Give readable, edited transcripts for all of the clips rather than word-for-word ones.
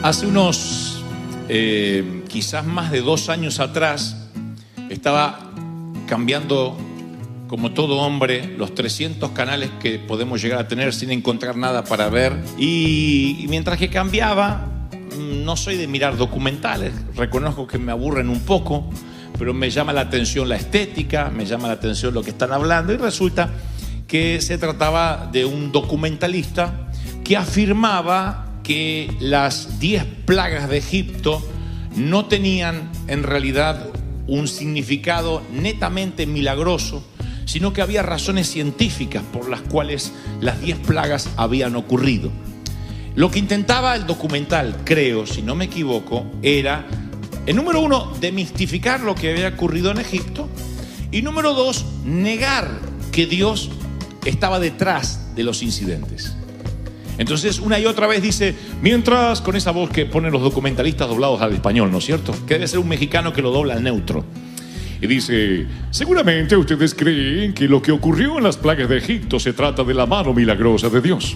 Hace unos, quizás más de 2 años atrás, estaba cambiando, como todo hombre, los 300 canales que podemos llegar a tener sin encontrar nada para ver. Y mientras que cambiaba, no soy de mirar documentales, reconozco que me aburren un poco, pero me llama la atención la estética, me llama la atención lo que están hablando, y resulta que se trataba de un documentalista que afirmaba que las 10 plagas de Egipto no tenían en realidad un significado netamente milagroso, sino que había razones científicas por las cuales las 10 plagas habían ocurrido. Lo que intentaba el documental, creo, si no me equivoco, era, número 1, demistificar lo que había ocurrido en Egipto, y número 2, negar que Dios estaba detrás de los incidentes. Entonces, una y otra vez dice, mientras, con esa voz que ponen los documentalistas doblados al español, ¿no es cierto? Que debe ser un mexicano que lo dobla al neutro. Y dice, seguramente ustedes creen que lo que ocurrió en las plagas de Egipto se trata de la mano milagrosa de Dios.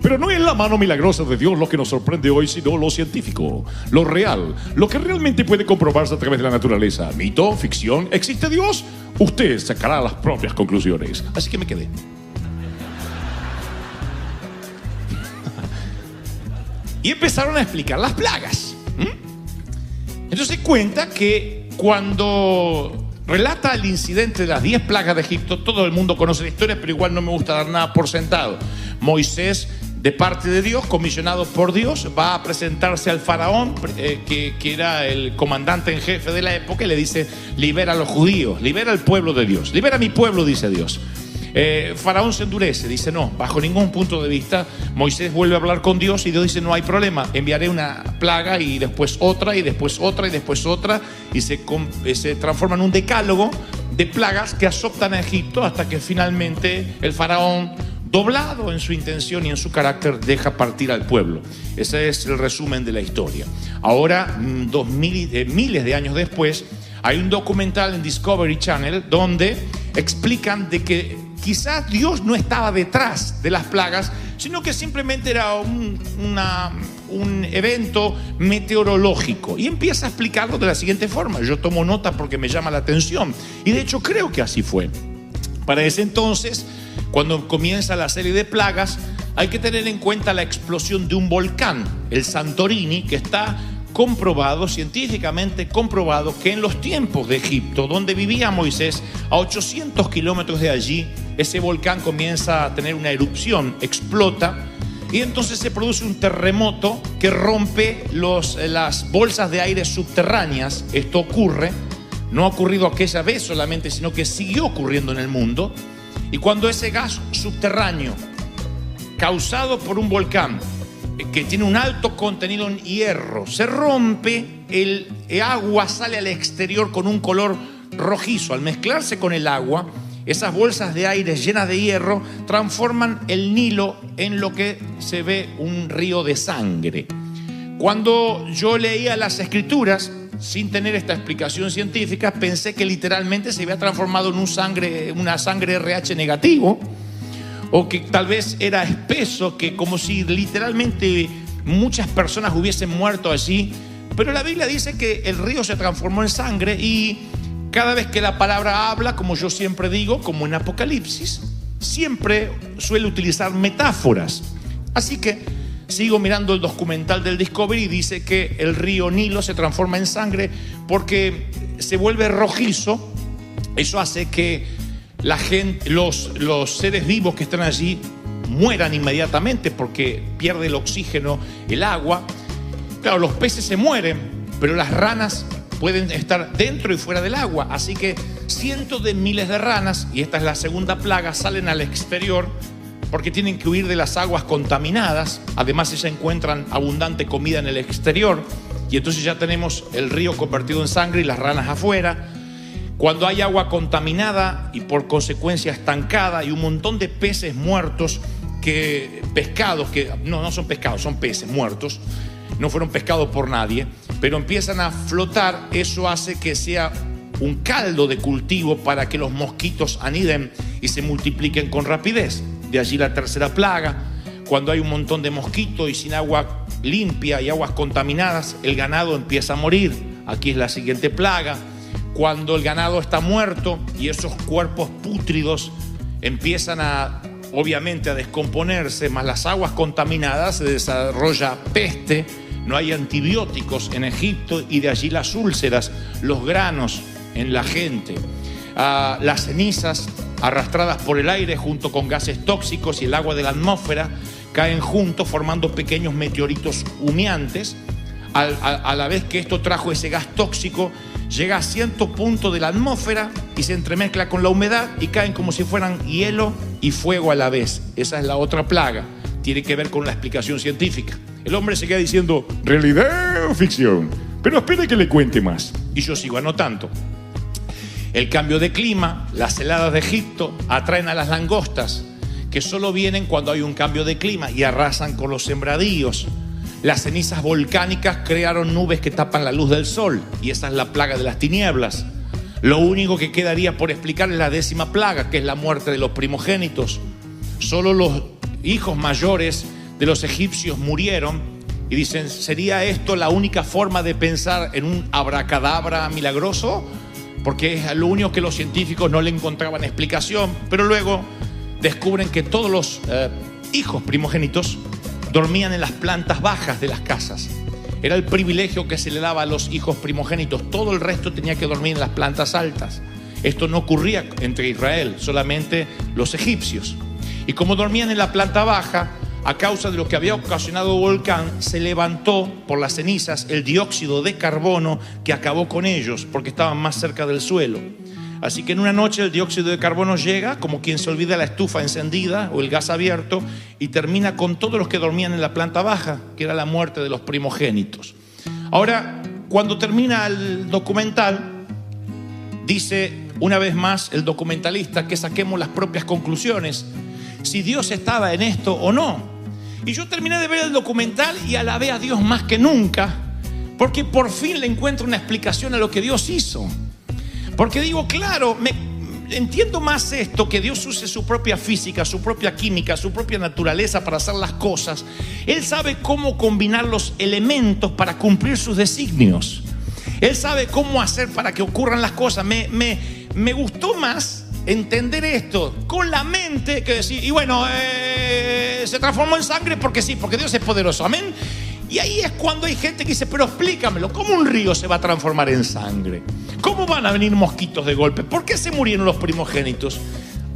Pero no es la mano milagrosa de Dios lo que nos sorprende hoy, sino lo científico, lo real, lo que realmente puede comprobarse a través de la naturaleza. Mito, ficción, ¿existe Dios? Usted sacará las propias conclusiones. Así que me quedé. Y empezaron a explicar las plagas. Entonces cuenta que cuando relata el incidente de las 10 plagas de Egipto, todo el mundo conoce la historia, pero igual no me gusta dar nada por sentado. Moisés, de parte de Dios, comisionado por Dios, va a presentarse al faraón, que era el comandante en jefe de la época, y le dice, libera a los judíos, libera al pueblo de Dios, libera a mi pueblo, dice Dios. Faraón se endurece, dice no, bajo ningún punto de vista. Moisés vuelve a hablar con Dios y Dios dice no hay problema, enviaré una plaga y después otra y después otra y después otra, y se transforma en un decálogo de plagas que azotan a Egipto hasta que finalmente el faraón, doblado en su intención y en su carácter, deja partir al pueblo. Ese es el resumen de la historia. Ahora, miles de años después, hay un documental en Discovery Channel donde explican de que quizás Dios no estaba detrás de las plagas, sino que simplemente era un evento meteorológico. Y empieza a explicarlo de la siguiente forma. Yo tomo nota porque me llama la atención. Y de hecho creo que así fue. Para ese entonces, cuando comienza la serie de plagas, hay que tener en cuenta la explosión de un volcán, el Santorini, que está comprobado, científicamente comprobado, que en los tiempos de Egipto, donde vivía Moisés, a 800 kilómetros de allí, ese volcán comienza a tener una erupción, explota, y entonces se produce un terremoto que rompe las bolsas de aire subterráneas. Esto ocurre, no ha ocurrido aquella vez solamente, sino que siguió ocurriendo en el mundo. Y cuando ese gas subterráneo, causado por un volcán, que tiene un alto contenido en hierro, se rompe, el agua sale al exterior con un color rojizo. Al mezclarse con el agua, esas bolsas de aire llenas de hierro transforman el Nilo en lo que se ve un río de sangre. Cuando yo leía las escrituras, sin tener esta explicación científica, pensé que literalmente se había transformado en una sangre RH negativo, o que tal vez era espeso, que como si literalmente muchas personas hubiesen muerto allí. Pero la Biblia dice que el río se transformó en sangre, y cada vez que la palabra habla, como yo siempre digo, como en Apocalipsis, siempre suele utilizar metáforas. Así que sigo mirando el documental del Discovery y dice que el río Nilo se transforma en sangre porque se vuelve rojizo. Eso hace que la gente, los seres vivos que están allí mueran inmediatamente porque pierde el oxígeno, el agua. Claro, los peces se mueren, pero las ranas pueden estar dentro y fuera del agua. Así que cientos de miles de ranas, y esta es la segunda plaga, salen al exterior porque tienen que huir de las aguas contaminadas. Además, ellas encuentran abundante comida en el exterior, y entonces ya tenemos el río convertido en sangre y las ranas afuera. Cuando hay agua contaminada y por consecuencia estancada, y un montón de peces muertos, pescados que no son pescados, son peces muertos, no fueron pescados por nadie, pero empiezan a flotar. Eso hace que sea un caldo de cultivo para que los mosquitos aniden y se multipliquen con rapidez. De allí la tercera plaga, cuando hay un montón de mosquitos y sin agua limpia y aguas contaminadas, el ganado empieza a morir. Aquí es la siguiente plaga. Cuando el ganado está muerto y esos cuerpos pútridos empiezan obviamente a descomponerse, más las aguas contaminadas, se desarrolla peste, no hay antibióticos en Egipto y de allí las úlceras, los granos en la gente. Las cenizas arrastradas por el aire junto con gases tóxicos y el agua de la atmósfera caen juntos formando pequeños meteoritos humeantes. A la vez que esto trajo ese gas tóxico, llega a cierto punto de la atmósfera y se entremezcla con la humedad y caen como si fueran hielo y fuego a la vez. Esa es la otra plaga. Tiene que ver con la explicación científica. El hombre se queda diciendo, ¿realidad o ficción? Pero espere que le cuente más. Y yo sigo anotando. El cambio de clima, las heladas de Egipto atraen a las langostas, que solo vienen cuando hay un cambio de clima y arrasan con los sembradíos. Las cenizas volcánicas crearon nubes que tapan la luz del sol, y esa es la plaga de las tinieblas. Lo único que quedaría por explicar es la 10ª plaga, que es la muerte de los primogénitos. Solo los hijos mayores de los egipcios murieron, y dicen, ¿sería esto la única forma de pensar en un abracadabra milagroso? Porque es lo único que los científicos no le encontraban explicación. Pero luego descubren que todos los hijos primogénitos dormían en las plantas bajas de las casas. Era el privilegio que se le daba a los hijos primogénitos. Todo el resto tenía que dormir en las plantas altas. Esto no ocurría entre Israel, solamente los egipcios. Y como dormían en la planta baja, a causa de lo que había ocasionado el volcán, se levantó por las cenizas el dióxido de carbono que acabó con ellos porque estaban más cerca del suelo. Así que en una noche el dióxido de carbono llega como quien se olvida la estufa encendida o el gas abierto y termina con todos los que dormían en la planta baja, que era la muerte de los primogénitos. Ahora, cuando termina el documental, dice una vez más el documentalista que saquemos las propias conclusiones, si Dios estaba en esto o no. Y yo terminé de ver el documental y alabé a Dios más que nunca, porque por fin le encuentro una explicación a lo que Dios hizo. Porque digo, claro, entiendo más esto, que Dios use su propia física, su propia química, su propia naturaleza para hacer las cosas. Él sabe cómo combinar los elementos para cumplir sus designios. Él sabe cómo hacer para que ocurran las cosas. Me gustó más entender esto con la mente que decir, y bueno, se transformó en sangre porque sí, porque Dios es poderoso, amén. Y ahí es cuando hay gente que dice, pero explícamelo, ¿cómo un río se va a transformar en sangre? ¿Cómo van a venir mosquitos de golpe? ¿Por qué se murieron los primogénitos?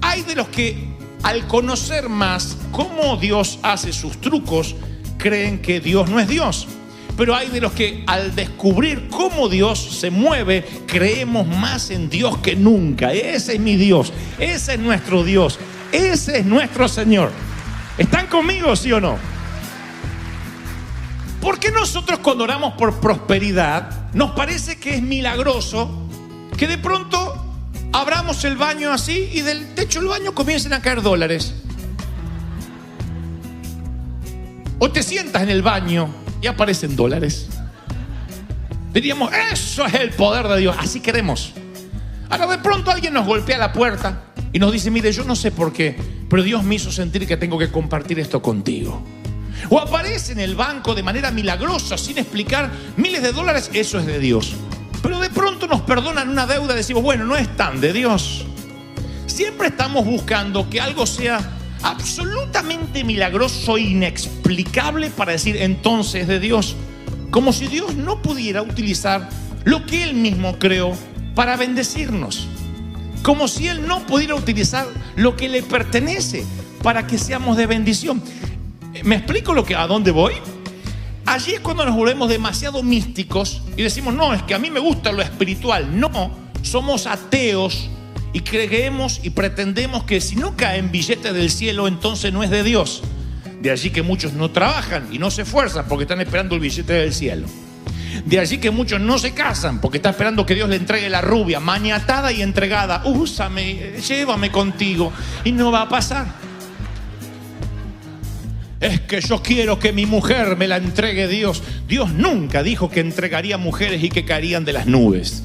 Hay de los que al conocer más cómo Dios hace sus trucos, creen que Dios no es Dios. Pero hay de los que al descubrir cómo Dios se mueve, creemos más en Dios que nunca. Ese es mi Dios, ese es nuestro Dios, ese es nuestro Señor. ¿Están conmigo, sí o no? ¿Por qué nosotros cuando oramos por prosperidad nos parece que es milagroso que de pronto abramos el baño así y del techo del baño comiencen a caer dólares? O te sientas en el baño y aparecen dólares. Diríamos, eso es el poder de Dios, así queremos. Ahora de pronto alguien nos golpea la puerta y nos dice, mire, yo no sé por qué, pero Dios me hizo sentir que tengo que compartir esto contigo. O aparece en el banco de manera milagrosa, sin explicar, miles de dólares, eso es de Dios. Pero de pronto nos perdonan una deuda, decimos, bueno, no es tan de Dios. Siempre estamos buscando que algo sea absolutamente milagroso e inexplicable para decir entonces de Dios, como si Dios no pudiera utilizar lo que Él mismo creó para bendecirnos, como si Él no pudiera utilizar lo que le pertenece para que seamos de bendición. ¿Me explico a dónde voy? Allí es cuando nos volvemos demasiado místicos y decimos, no, es que a mí me gusta lo espiritual. No, somos ateos y creemos y pretendemos que si no caen billetes del cielo, entonces no es de Dios. De allí que muchos no trabajan y no se esfuerzan porque están esperando el billete del cielo. De allí que muchos no se casan porque están esperando que Dios le entregue la rubia, maniatada y entregada. Úsame, llévame contigo, y no va a pasar. Es que yo quiero que mi mujer me la entregue Dios. Dios nunca dijo que entregaría mujeres y que caerían de las nubes.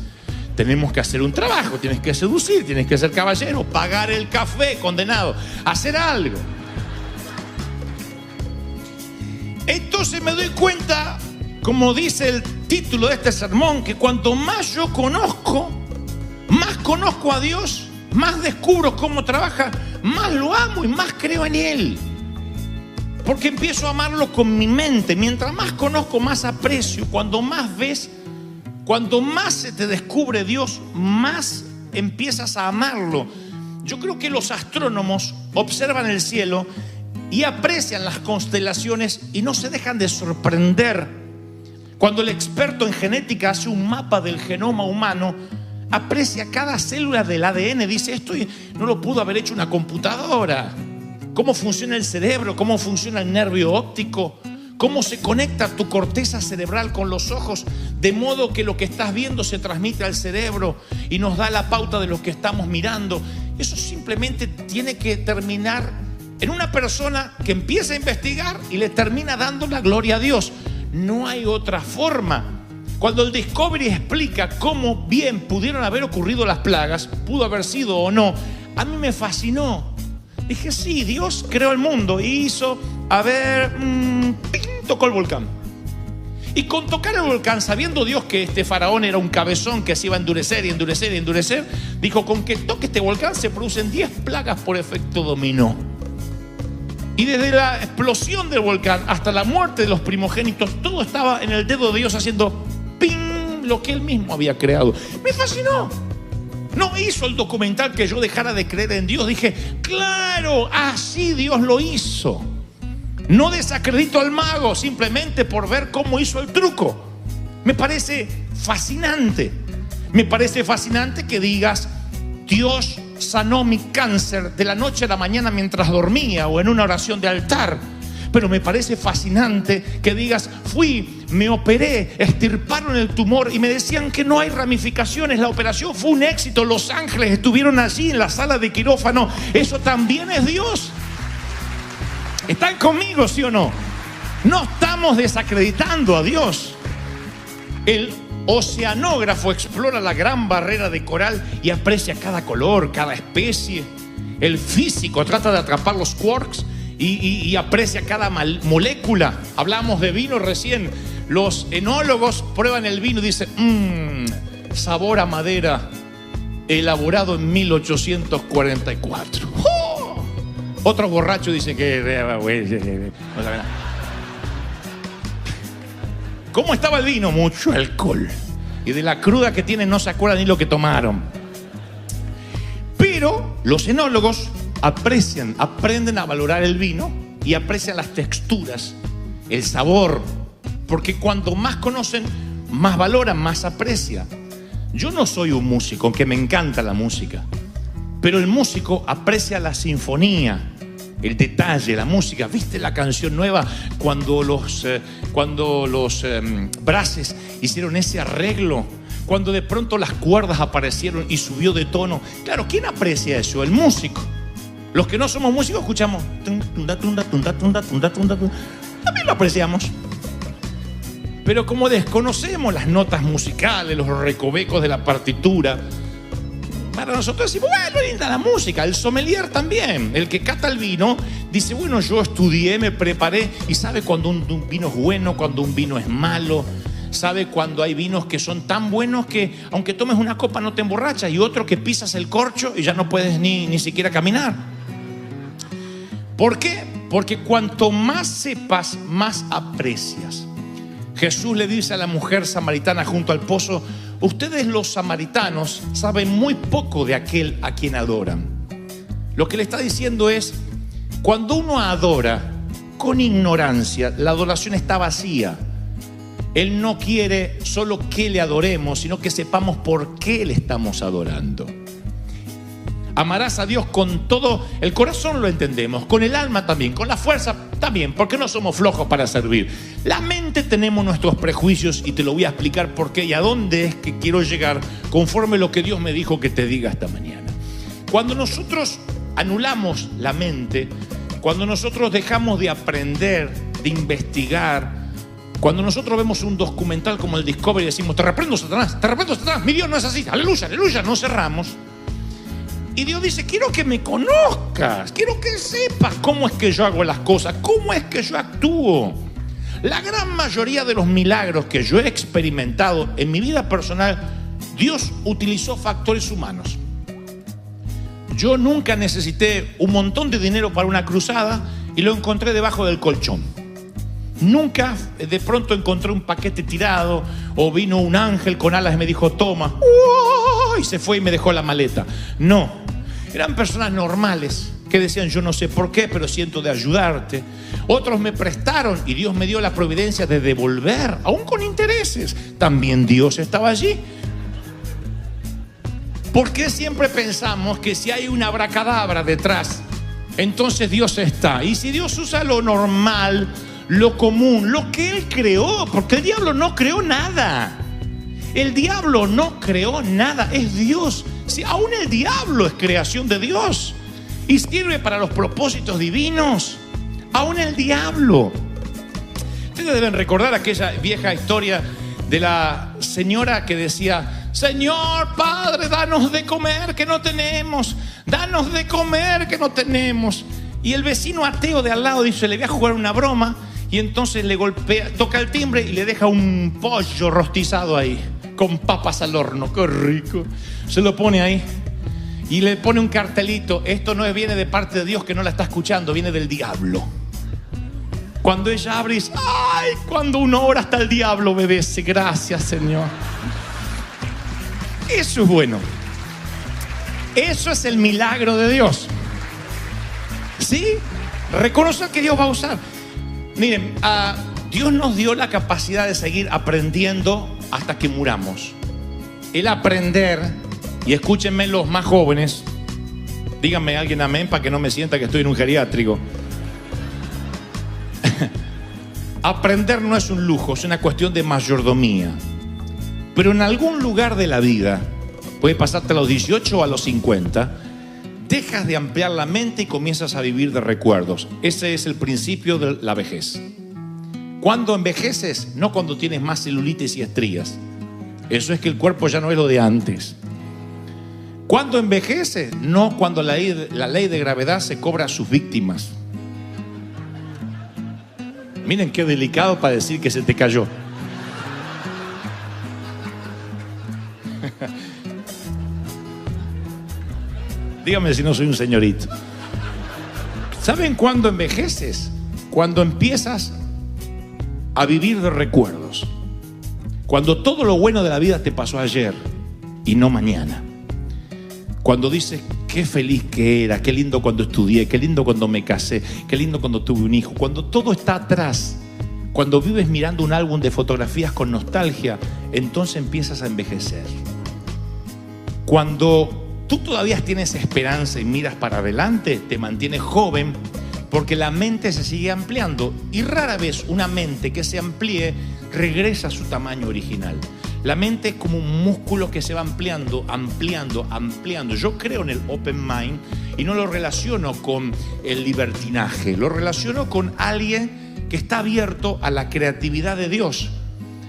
Tenemos que hacer un trabajo, tienes que seducir, tienes que ser caballero, pagar el café, condenado, hacer algo. Entonces me doy cuenta, como dice el título de este sermón, que cuanto más yo conozco, más conozco a Dios, más descubro cómo trabaja, más lo amo y más creo en Él. Porque empiezo a amarlo con mi mente. Mientras más conozco, más aprecio. Cuando más ves, cuando más se te descubre Dios, más empiezas a amarlo. Yo creo que los astrónomos observan el cielo y aprecian las constelaciones y no se dejan de sorprender. Cuando el experto en genética hace un mapa del genoma humano, aprecia cada célula del ADN. Dice, esto no lo pudo haber hecho una computadora. Cómo funciona el cerebro, cómo funciona el nervio óptico, cómo se conecta tu corteza cerebral con los ojos, de modo que lo que estás viendo se transmite al cerebro y nos da la pauta de lo que estamos mirando. Eso simplemente tiene que terminar en una persona que empieza a investigar y le termina dando la gloria a Dios. No hay otra forma. Cuando el Discovery explica cómo bien pudieron haber ocurrido las plagas, pudo haber sido o no, a mí me fascinó. Dije, sí, Dios creó el mundo y hizo, tocó el volcán. Y con tocar el volcán, sabiendo Dios que este faraón era un cabezón que se iba a endurecer y endurecer y endurecer, dijo, con que toque este volcán se producen 10 plagas por efecto dominó. Y desde la explosión del volcán hasta la muerte de los primogénitos, todo estaba en el dedo de Dios haciendo ping, lo que Él mismo había creado. Me fascinó. No hizo el documental que yo dejara de creer en Dios. Dije, claro, así Dios lo hizo. No desacredito al mago simplemente por ver cómo hizo el truco. Me parece fascinante. Me parece fascinante que digas, Dios sanó mi cáncer de la noche a la mañana mientras dormía o en una oración de altar. Pero me parece fascinante que digas, fui, me operé, extirparon el tumor y me decían que no hay ramificaciones. La operación fue un éxito. Los ángeles estuvieron allí en la sala de quirófano. Eso también es Dios. ¿Están conmigo, sí o no? No estamos desacreditando a Dios. El oceanógrafo explora la gran barrera de coral y aprecia cada color, cada especie. El físico trata de atrapar los quarks y aprecia cada molécula. Hablamos de vino recién. Los enólogos prueban el vino y dicen, sabor a madera, elaborado en 1844. ¡Oh! Otro borracho dice que no sabe nada. ¿Cómo estaba el vino? Mucho alcohol. Y de la cruda que tienen no se acuerdan ni lo que tomaron. Pero los enólogos aprenden a valorar el vino y aprecian las texturas, el sabor, porque cuanto más conocen, más valoran, más aprecian. Yo no soy un músico, aunque me encanta la música, pero el músico aprecia la sinfonía, el detalle, la música. ¿Viste la canción nueva cuando los Brases hicieron ese arreglo? Cuando de pronto las cuerdas aparecieron y subió de tono. Claro, ¿quién aprecia eso? El músico. Los que no somos músicos escuchamos. También lo apreciamos. Pero como desconocemos las notas musicales, los recovecos de la partitura, para nosotros decimos, bueno, linda la música. El sommelier también, el que cata el vino, dice, bueno, yo estudié, me preparé y sabe cuando un vino es bueno, cuando un vino es malo. Sabe cuando hay vinos que son tan buenos que aunque tomes una copa no te emborrachas, y otro que pisas el corcho y ya no puedes ni siquiera caminar. ¿Por qué? Porque cuanto más sepas, más aprecias. Jesús le dice a la mujer samaritana junto al pozo, ustedes los samaritanos saben muy poco de aquel a quien adoran. Lo que le está diciendo es, cuando uno adora con ignorancia, la adoración está vacía. Él no quiere solo que le adoremos, sino que sepamos por qué le estamos adorando. Amarás a Dios con todo el corazón, lo entendemos, con el alma también, con la fuerza también, porque no somos flojos para servir. La mente tenemos nuestros prejuicios y te lo voy a explicar por qué y a dónde es que quiero llegar conforme lo que Dios me dijo que te diga esta mañana. Cuando nosotros anulamos la mente, cuando nosotros dejamos de aprender, de investigar, cuando nosotros vemos un documental como el Discovery y decimos, te reprendo Satanás, mi Dios no es así, aleluya, aleluya, no cerramos. Y Dios dice, quiero que me conozcas, quiero que sepas cómo es que yo hago las cosas, cómo es que yo actúo. La gran mayoría de los milagros que yo he experimentado en mi vida personal, Dios utilizó factores humanos. Yo nunca necesité un montón de dinero para una cruzada y lo encontré debajo del colchón. Nunca de pronto encontré un paquete tirado o vino un ángel con alas y me dijo toma, y se fue y me dejó la maleta. No, eran personas normales que decían yo no sé por qué, pero siento de ayudarte. Otros me prestaron y Dios me dio la providencia de devolver, aún con intereses. También Dios estaba allí. ¿Por qué siempre pensamos que si hay una abracadabra detrás, entonces Dios está? Y si Dios usa lo normal, lo común, lo que Él creó, porque el diablo no creó nada. El diablo no creó nada, es Dios. Si aún el diablo es creación de Dios y sirve para los propósitos divinos, aún el diablo. Ustedes deben recordar aquella vieja historia de la señora que decía: Señor, Padre, danos de comer que no tenemos, danos de comer que no tenemos. Y el vecino ateo de al lado dice: le voy a jugar una broma. Y entonces le golpea, toca el timbre y le deja un pollo rostizado ahí, con papas al horno, qué rico. Se lo pone ahí y le pone un cartelito: esto no viene de parte de Dios, que no la está escuchando, viene del diablo. Cuando ella abre y dice: ay, cuando uno ora hasta el diablo obedece, gracias Señor. Eso es bueno. Eso es el milagro de Dios. ¿Sí? Reconocer que Dios va a usar. Miren, Dios nos dio la capacidad de seguir aprendiendo hasta que muramos. El aprender, y escúchenme los más jóvenes, díganme alguien amén para que no me sienta que estoy en un geriátrico. Aprender no es un lujo, es una cuestión de mayordomía. Pero en algún lugar de la vida, puede pasarte a los 18 o a los 50, dejas de ampliar la mente y comienzas a vivir de recuerdos. Ese es el principio de la vejez. ¿Cuándo envejeces? No cuando tienes más celulitis y estrías. Eso es que el cuerpo ya no es lo de antes. ¿Cuándo envejeces? No cuando la ley de gravedad se cobra a sus víctimas. Miren qué delicado para decir que se te cayó. Dígame si no soy un señorito. ¿Saben cuándo envejeces? Cuando empiezas a vivir de recuerdos. Cuando todo lo bueno de la vida te pasó ayer y no mañana. Cuando dices: qué feliz que era, qué lindo cuando estudié, qué lindo cuando me casé, qué lindo cuando tuve un hijo. Cuando todo está atrás, cuando vives mirando un álbum de fotografías con nostalgia, entonces empiezas a envejecer. Cuando tú todavía tienes esperanza y miras para adelante, te mantienes joven, porque la mente se sigue ampliando y rara vez una mente que se amplíe regresa a su tamaño original. La mente es como un músculo que se va ampliando. Yo creo en el open mind y no lo relaciono con el libertinaje, lo relaciono con alguien que está abierto a la creatividad de Dios,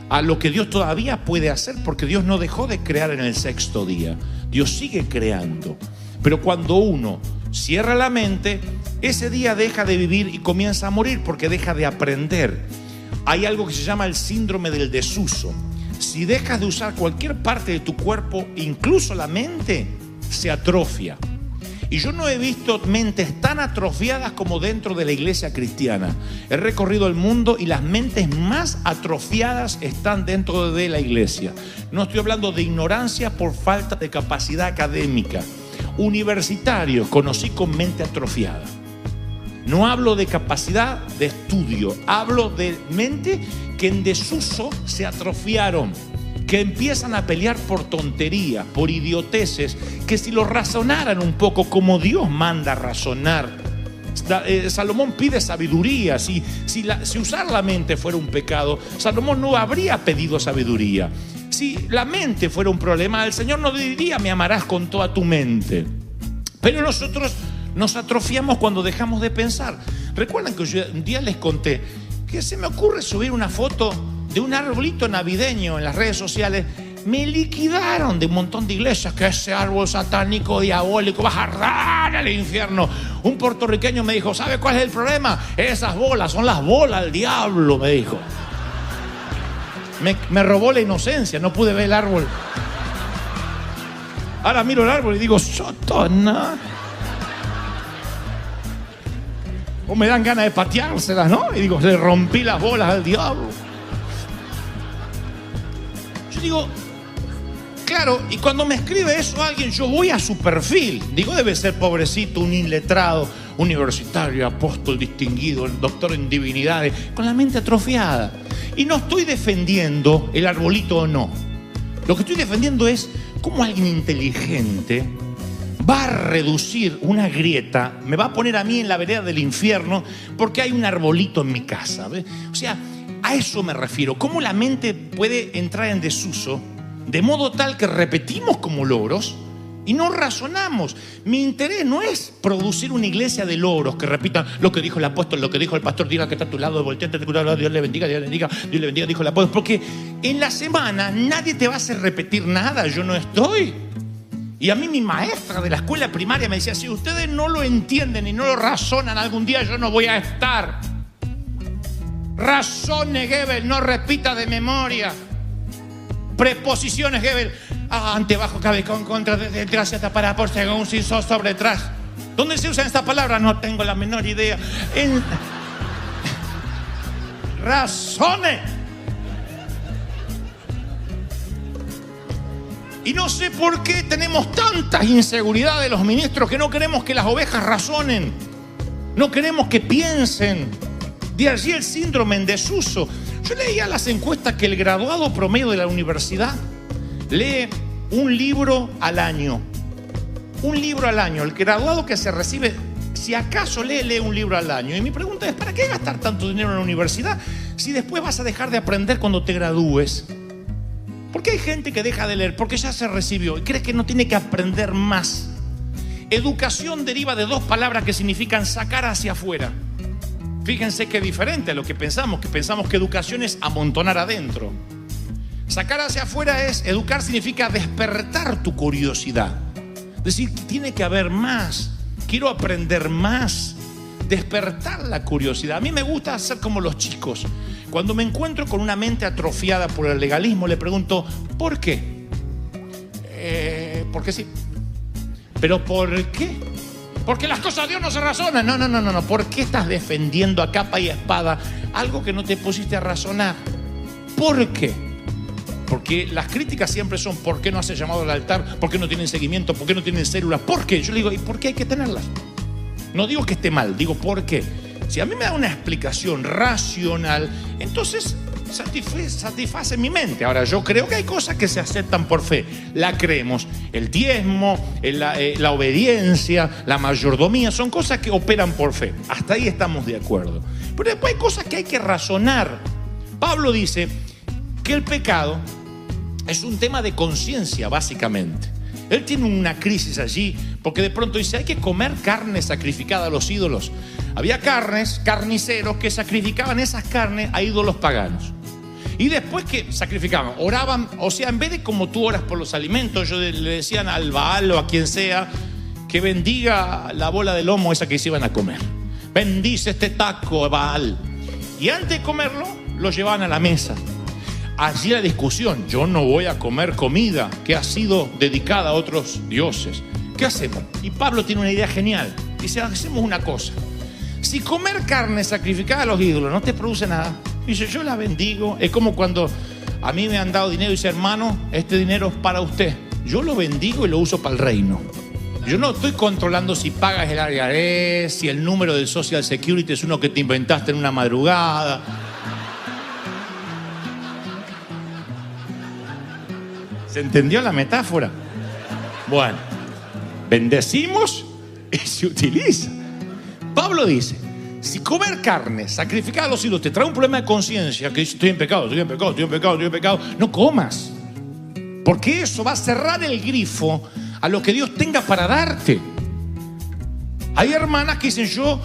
a lo que Dios todavía puede hacer, porque Dios no dejó de crear en el sexto día. Dios sigue creando. Pero cuando uno cierra la mente, ese día deja de vivir y comienza a morir, porque deja de aprender. Hay algo que se llama el síndrome del desuso. Si dejas de usar cualquier parte de tu cuerpo, incluso la mente, se atrofia. Y yo no he visto mentes tan atrofiadas como dentro de la iglesia cristiana. He recorrido el mundo y las mentes más atrofiadas están dentro de la iglesia. No estoy hablando de ignorancia por falta de capacidad académica. Universitarios conocí con mente atrofiada. No hablo de capacidad de estudio, hablo de mente que en desuso se atrofiaron, que empiezan a pelear por tonterías, por idioteces, que si lo razonaran un poco como Dios manda razonar. Salomón pide sabiduría. Si usar la mente fuera un pecado, Salomón no habría pedido sabiduría. Si la mente fuera un problema, el Señor no diría: me amarás con toda tu mente. Pero nosotros nos atrofiamos cuando dejamos de pensar. Recuerdan que yo un día les conté que se me ocurre subir una foto de un arbolito navideño en las redes sociales Me liquidaron de un montón de iglesias que ese árbol satánico, diabólico, va a arder al infierno. Un puertorriqueño me dijo, ¿sabe cuál es el problema? Esas bolas son las bolas del diablo, me dijo. Me robó la inocencia, no pude ver el árbol. Ahora miro el árbol y digo, sotona. O me dan ganas de pateárselas, ¿no? Y digo, le rompí las bolas al diablo. Yo digo, claro, y cuando me escribe eso alguien, yo voy a su perfil. Digo, debe ser pobrecito, un iletrado, universitario, apóstol distinguido, doctor en divinidades, con la mente atrofiada. Y no estoy defendiendo el arbolito o no. Lo que estoy defendiendo es cómo alguien inteligente va a reducir una grieta, me va a poner a mí en la vereda del infierno porque hay un arbolito en mi casa. ¿Ves? O sea, a eso me refiero. Cómo la mente puede entrar en desuso de modo tal que repetimos como loros y no razonamos. Mi interés no es producir una iglesia de loros que repitan lo que dijo el apóstol, lo que dijo el pastor, diga que está a tu lado, volteate, Dios le bendiga, Dios le bendiga, Dios le bendiga, dijo el apóstol. Porque en la semana nadie te va a hacer repetir nada, yo no estoy. Y a mí mi maestra de la escuela primaria me decía, si ustedes no lo entienden y no lo razonan, algún día yo no voy a estar. Razone, Gebel, no repita de memoria. Preposiciones, Gebel. Ante, bajo, cabe, con, contra, detrás, para, por, según, sin, sobre, tras. ¿Dónde se usan estas palabras? No tengo la menor idea. Razone. Y no sé por qué tenemos tantas inseguridades de los ministros que no queremos que las ovejas razonen. No queremos que piensen. De allí el síndrome en desuso. Yo leía las encuestas que el graduado promedio de la universidad lee un libro al año. Un libro al año. El graduado que se recibe, si acaso lee un libro al año. Y mi pregunta es, ¿para qué gastar tanto dinero en la universidad si después vas a dejar de aprender cuando te gradúes? ¿Por qué hay gente que deja de leer? Porque ya se recibió y cree que no tiene que aprender más. Educación deriva de dos palabras que significan sacar hacia afuera. Fíjense qué diferente a lo que pensamos que educación es amontonar adentro. Sacar hacia afuera es, educar significa despertar tu curiosidad. Es decir, tiene que haber más, quiero aprender más, despertar la curiosidad. A mí me gusta hacer como los chicos. Cuando me encuentro con una mente atrofiada por el legalismo, le pregunto, ¿por qué? Porque sí. ¿Pero por qué? Porque las cosas de Dios no se razonan. No. ¿Por qué estás defendiendo a capa y espada algo que no te pusiste a razonar? ¿Por qué? Porque las críticas siempre son ¿por qué no hace llamado al altar? ¿Por qué no tienen seguimiento? ¿Por qué no tienen células? ¿Por qué? Yo le digo, ¿y por qué hay que tenerlas? No digo que esté mal, digo ¿por qué? Si a mí me da una explicación racional, entonces satisface mi mente. Ahora, yo creo que hay cosas que se aceptan por fe. La creemos. El diezmo, la obediencia, la mayordomía, son cosas que operan por fe. Hasta ahí estamos de acuerdo. Pero después hay cosas que hay que razonar. Pablo dice que el pecado es un tema de conciencia, básicamente. Él tiene una crisis allí, porque de pronto dice, hay que comer carne sacrificada a los ídolos. Había carniceros que sacrificaban esas carnes a ídolos paganos. Y después que sacrificaban, oraban, o sea, en vez de como tú oras por los alimentos, le decían al Baal o a quien sea, que bendiga la bola de lomo esa que se iban a comer. Bendice este taco, Baal. Y antes de comerlo, lo llevaban a la mesa. Allí la discusión, yo no voy a comer comida que ha sido dedicada a otros dioses. ¿Qué hacemos? Y Pablo tiene una idea genial. Dice, hacemos una cosa. Si comer carne sacrificada a los ídolos no te produce nada, dice, yo la bendigo. Es como cuando a mí me han dado dinero y dice, hermano, este dinero es para usted. Yo lo bendigo y lo uso para el reino. Yo no estoy controlando si pagas el IRS, si el número del Social Security es uno que te inventaste en una madrugada. ¿Se entendió la metáfora? Bueno, bendecimos y se utiliza. Pablo dice, si comer carne sacrificada a los ídolos te trae un problema de conciencia, que dice, estoy en pecado, no comas. Porque eso va a cerrar el grifo a lo que Dios tenga para darte. Hay hermanas que dicen, yo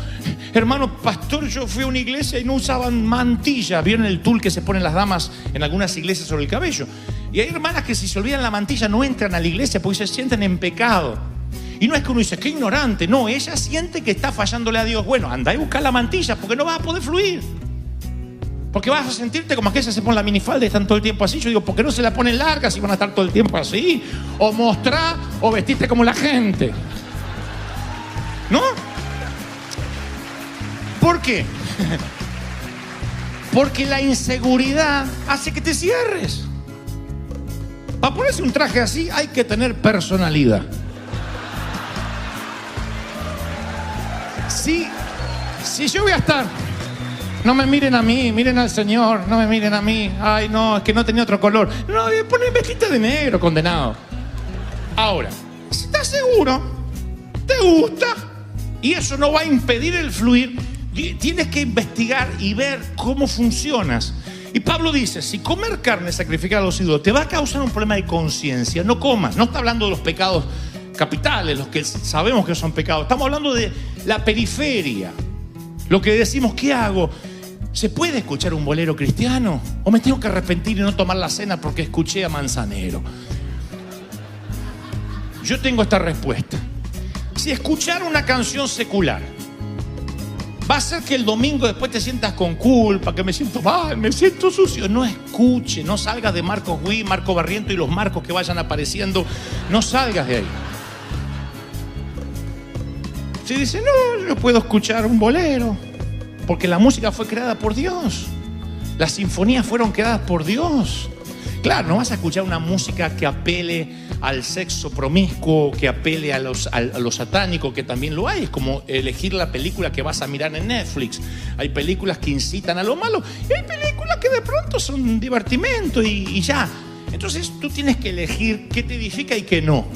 Hermano pastor, yo fui a una iglesia y no usaban mantilla. ¿Vieron el tul que se ponen las damas en algunas iglesias sobre el cabello? Y hay hermanas que si se olvidan la mantilla no entran a la iglesia porque se sienten en pecado. Y no es que uno dice, qué ignorante. No, ella siente que está fallándole a Dios. Bueno, anda y busca la mantilla porque no vas a poder fluir. Porque vas a sentirte como aquellas se ponen la minifalda y están todo el tiempo así. Yo digo, ¿por qué no se la ponen larga si van a estar todo el tiempo así? O mostrá o vestirte como la gente. ¿No? ¿Por qué? Porque la inseguridad hace que te cierres. Para ponerse un traje así hay que tener personalidad. Si yo voy a estar, no me miren a mí, miren al Señor, no me miren a mí. Ay, no, es que no tenía otro color. No, ponen vestita de negro, condenado. Ahora, si estás seguro, te gusta, y eso no va a impedir el fluir, tienes que investigar y ver cómo funcionas. Y Pablo dice, si comer carne sacrificada a los ídolos te va a causar un problema de conciencia, no comas. No está hablando de los pecados capitales, los que sabemos que son pecados. Estamos hablando de la periferia. Lo que decimos, ¿qué hago? ¿Se puede escuchar un bolero cristiano? ¿O me tengo que arrepentir y no tomar la cena porque escuché a Manzanero? Yo tengo esta respuesta. Si escuchar una canción secular va a hacer que el domingo después te sientas con culpa, que me siento mal, me siento sucio, no escuche, no salgas de Marcos Witt, Marco Barriento y los marcos que vayan apareciendo, no salgas de ahí. Si dice, no, yo puedo escuchar un bolero, porque la música fue creada por Dios, las sinfonías fueron creadas por Dios. Claro, no vas a escuchar una música que apele al sexo promiscuo, que apele a lo satánico, que también lo hay. Es como elegir la película que vas a mirar en Netflix. Hay películas que incitan a lo malo y hay películas que de pronto son divertimento y ya. Entonces tú tienes que elegir qué te edifica y qué no.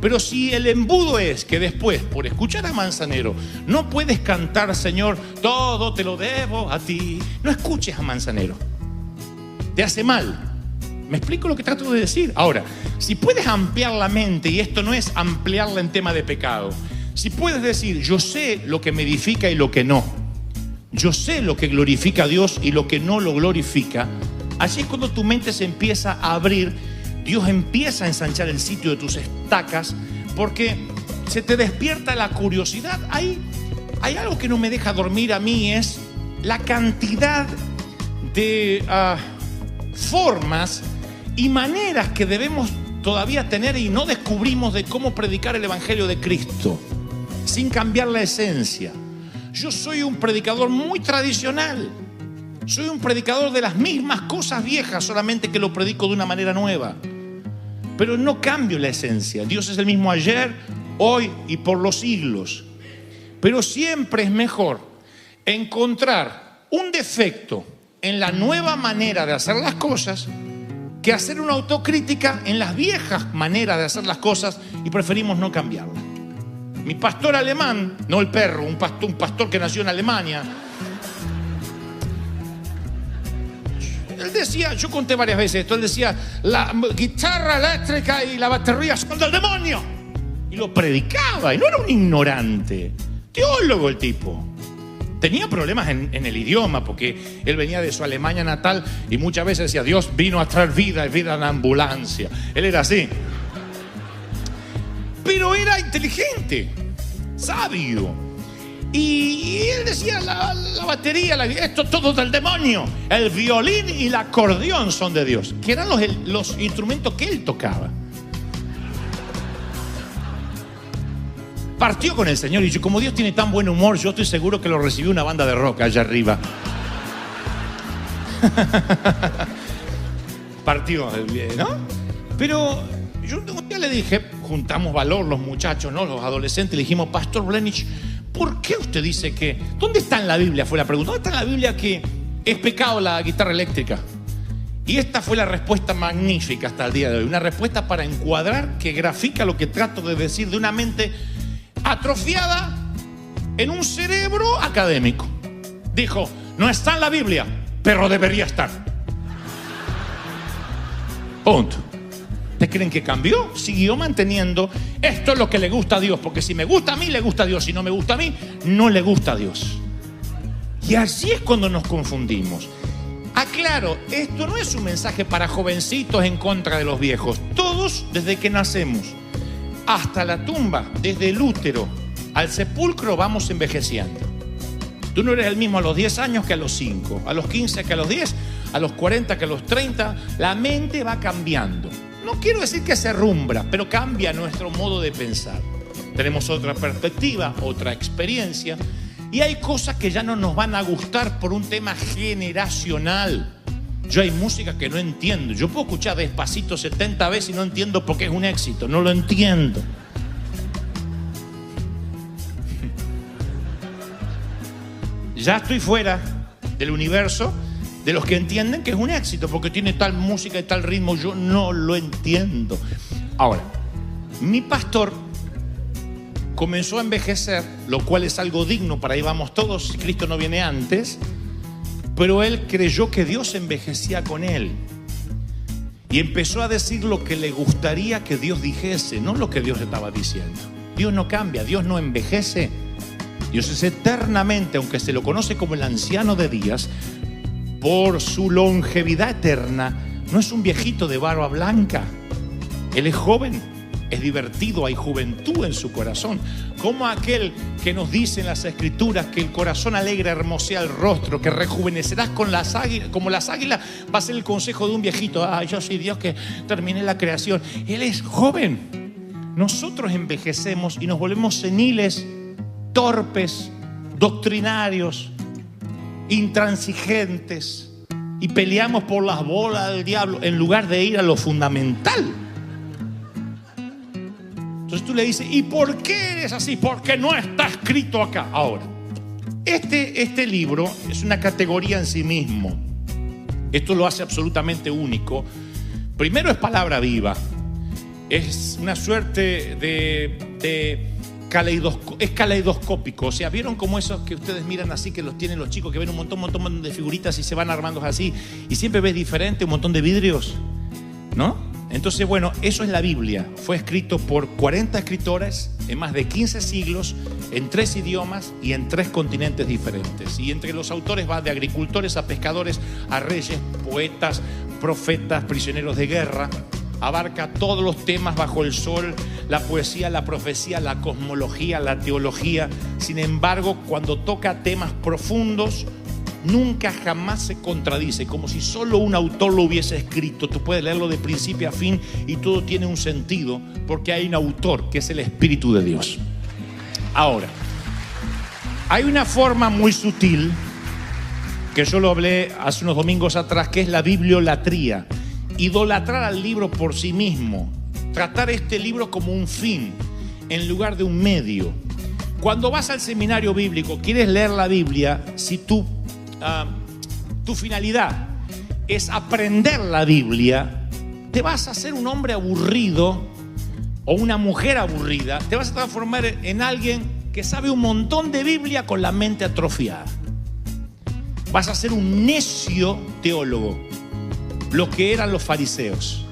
Pero si el embudo es que después, por escuchar a Manzanero, no puedes cantar, Señor, todo te lo debo a ti, no escuches a Manzanero. Te hace mal. ¿Me explico lo que trato de decir? Ahora, si puedes ampliar la mente, y esto no es ampliarla en tema de pecado, si puedes decir, yo sé lo que me edifica y lo que no, yo sé lo que glorifica a Dios y lo que no lo glorifica, así es cuando tu mente se empieza a abrir. Dios empieza a ensanchar el sitio de tus estacas, porque se te despierta la curiosidad. Hay algo que no me deja dormir a mí, es la cantidad de formas y maneras que debemos todavía tener y no descubrimos de cómo predicar el Evangelio de Cristo sin cambiar la esencia. Yo soy un predicador muy tradicional, soy un predicador de las mismas cosas viejas, solamente que lo predico de una manera nueva, pero no cambio la esencia. Dios es el mismo ayer, hoy y por los siglos. Pero siempre es mejor encontrar un defecto en la nueva manera de hacer las cosas que hacer una autocrítica en las viejas maneras de hacer las cosas, y preferimos no cambiarla. Mi pastor alemán, no el perro, un pastor que nació en Alemania, él decía, yo conté varias veces esto, él decía, la guitarra eléctrica y la batería son del demonio, y lo predicaba, y no era un ignorante, teólogo el tipo. Tenía problemas en el idioma, porque él venía de su Alemania natal y muchas veces decía, Dios vino a traer vida y vida en ambulancia. Él era así. Pero era inteligente, sabio. Y él decía, la batería, esto todo del demonio. El violín y el acordeón son de Dios, que eran los instrumentos que él tocaba. Partió con el Señor y dijo, como Dios tiene tan buen humor, yo estoy seguro que lo recibió una banda de rock allá arriba. Partió, ¿no? Pero yo un día le dije, juntamos valor los muchachos, ¿no? Los adolescentes, le dijimos, Pastor Blenich, ¿por qué usted dice que... ¿Dónde está en la Biblia? Fue la pregunta. ¿Dónde está en la Biblia que es pecado la guitarra eléctrica? Y esta fue la respuesta magnífica hasta el día de hoy. Una respuesta para encuadrar que grafica lo que trato de decir de una mente atrofiada en un cerebro académico. Dijo, no está en la Biblia, pero debería estar. Punto. ¿Ustedes creen que cambió? Siguió manteniendo, esto es lo que le gusta a Dios, porque si me gusta a mí, le gusta a Dios. Si no me gusta a mí, no le gusta a Dios. Y así es cuando nos confundimos. Aclaro, esto no es un mensaje para jovencitos en contra de los viejos. Todos, desde que nacemos hasta la tumba, desde el útero al sepulcro, vamos envejeciendo. Tú no eres el mismo a los 10 años que a los 5, a los 15 que a los 10, a los 40 que a los 30. La mente va cambiando. No quiero decir que se arrumbra, pero cambia nuestro modo de pensar. Tenemos otra perspectiva, otra experiencia, y hay cosas que ya no nos van a gustar por un tema generacional. Yo hay música que no entiendo. Yo puedo escuchar Despacito 70 veces y no entiendo por qué es un éxito. No lo entiendo. Ya estoy fuera del universo de los que entienden que es un éxito porque tiene tal música y tal ritmo. Yo no lo entiendo. Ahora, mi pastor comenzó a envejecer, lo cual es algo digno, para ahí vamos todos, si Cristo no viene antes, pero él creyó que Dios envejecía con él y empezó a decir lo que le gustaría que Dios dijese, no lo que Dios estaba diciendo. Dios no cambia, Dios no envejece. Dios es eternamente, aunque se lo conoce como el anciano de días, por su longevidad eterna, no es un viejito de barba blanca. Él es joven, es divertido, hay juventud en su corazón. Como aquel que nos dice en las Escrituras que el corazón alegre hermosea el rostro, que rejuvenecerás con las águilas, como las águilas, va a ser el consejo de un viejito. Yo soy Dios que termine la creación. Él es joven. Nosotros envejecemos y nos volvemos seniles, torpes, doctrinarios, intransigentes, y peleamos por las bolas del diablo en lugar de ir a lo fundamental. Entonces tú le dices, ¿y por qué eres así? Porque no está escrito acá. Ahora, este libro es una categoría en sí mismo. Esto lo hace absolutamente único. Primero, es palabra viva. Es una suerte de es caleidoscópico. O sea, ¿vieron como esos que ustedes miran así, que los tienen los chicos, que ven un montón de figuritas y se van armando así, y siempre ves diferente, un montón de vidrios, ¿no? Entonces, bueno, eso es la Biblia. Fue escrito por 40 escritores en más de 15 siglos, en 3 idiomas y en 3 continentes diferentes. Y entre los autores va de agricultores a pescadores, a reyes, poetas, profetas, prisioneros de guerra. Abarca todos los temas bajo el sol, la poesía, la profecía, la cosmología, la teología. Sin embargo, cuando toca temas profundos, nunca jamás se contradice, como si solo un autor lo hubiese escrito. Tú puedes leerlo de principio a fin y todo tiene un sentido, porque hay un autor que es el Espíritu de Dios. Ahora, hay una forma muy sutil, que yo lo hablé hace unos domingos atrás, que es la bibliolatría. Idolatrar al libro por sí mismo, tratar este libro como un fin en lugar de un medio. Cuando vas al seminario bíblico, quieres leer la Biblia, si tu finalidad es aprender la Biblia, te vas a hacer un hombre aburrido o una mujer aburrida. Te vas a transformar en alguien que sabe un montón de Biblia con la mente atrofiada. Vas a ser un necio teólogo, lo que eran los fariseos.